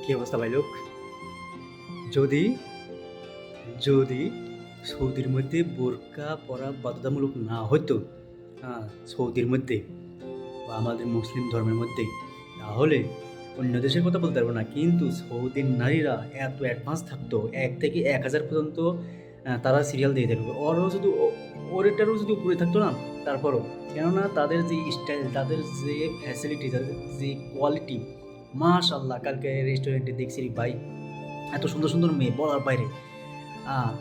কি অবস্থা ভাই লোক? যদি যদি সৌদির মধ্যে বোরকা পরা বাধ্যতামূলক না হতো, হ্যাঁ, সৌদির মধ্যে বা আমাদের মুসলিম ধর্মের মধ্যে, তাহলে অন্য দেশের কথা বলতে পারবো না, কিন্তু সৌদির নারীরা এত অ্যাডভান্স থাকতো, 1 থেকে 1000 পর্যন্ত তারা সিরিয়াল দিয়ে থাকবে। ওরও যদি ওরেটারও যদি উপরে থাকতো না, তারপরও, কেননা তাদের যে স্টাইল, তাদের যে ফ্যাসিলিটি, তাদের যে কোয়ালিটি, মাশাল্লাহ। কালকে রেস্টুরেন্টে দেখছি ভাই, এত সুন্দর সুন্দর মেয়ে, বলার বাইরে। আহ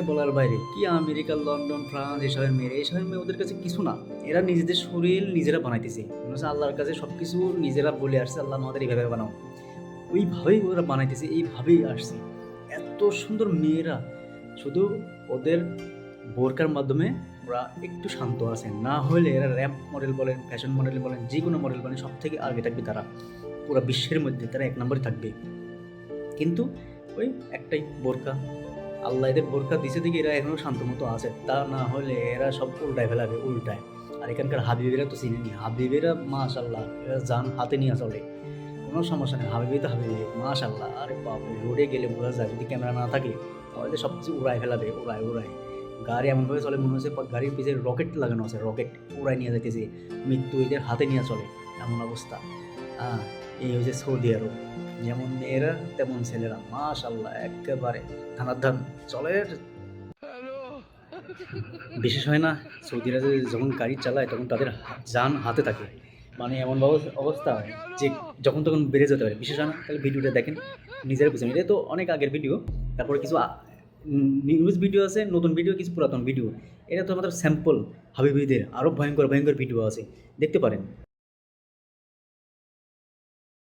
বলার বাইরে কি আমেরিকা, লন্ডন, ফ্রান্স, এসবের মেয়ে ওদের কাছে কিছু না। এরা নিজেদের শরীর নিজেরা বানাইতেছে, মনে হচ্ছে আল্লাহর কাছে সব কিছু নিজেরা বলে আসছে, আল্লাহ আমাদের এইভাবে বানাও, ওইভাবেই ওরা বানাইতেছে, এইভাবেই আসছে। এত সুন্দর মেয়েরা, শুধু ওদের বোরকার মাধ্যমে ওরা একটু শান্ত আছে, না হলে এরা র্যাম্প মডেল বলেন, ফ্যাশন মডেল বলেন, যে কোনো মডেল বলেন, সব থেকে আগে থাকবে তারা। পুরো বিশ্বের মধ্যে তারা 1 নম্বরে থাকবে। কিন্তু ওই একটাই বোরকা, আল্লাহ এদের বোরকা দিছে দেখে এরা এখনো শান্ত মতো আছে, তা না হলে এরা সব উল্টায় ফেলাবে, উল্টায়। আর এখানকার হাবিবেরা তো চিনেনি, হাবিবেরা মাশাল্লাহ, এরা যান হাতে নিয়ে চলে, কোনো সমস্যা নেই। হাবিবি তো হাবিবি, মাশাল্লাহ। আরে বাপরে, রোডে গেলে বোঝা যায়, যদি ক্যামেরা না থাকে তাহলে সব কিছু উড়ায় ফেলাবে, উড়ায় উড়ায়। গাড়ি এমনভাবে চলে, মনে হচ্ছে গাড়ির পিছিয়ে রকেট লাগানো আছে, রকেট উড়ায় নিয়ে যাইতেছে, মৃত্যু এদের হাতে নিয়ে চলে, এমন অবস্থা। হ্যাঁ, এই হচ্ছে সৌদি আরব। যেমন মেয়েরা তেমন ছেলেরা, মাশাল্লাহ, একেবারে ধানার ধান চলে। বিশেষ হয় না, সৌদিরা যখন গাড়ি চালায় তখন তাদের যান হাতে থাকে, মানে এমন অবস্থা হয় যে যখন তখন বেড়ে যেতে পারে। বিশেষ হয় না, তাহলে ভিডিওটা দেখেন, নিজেরা বুঝেন। এটা তো অনেক আগের ভিডিও, তারপরে কিছু নিউজ ভিডিও আছে, নতুন ভিডিও, কিছু পুরাতন ভিডিও। এটা তো আমাদের স্যাম্পল। হাবিবিদের আরও ভয়ঙ্কর ভয়ঙ্কর ভিডিও আছে, দেখতে পারেন।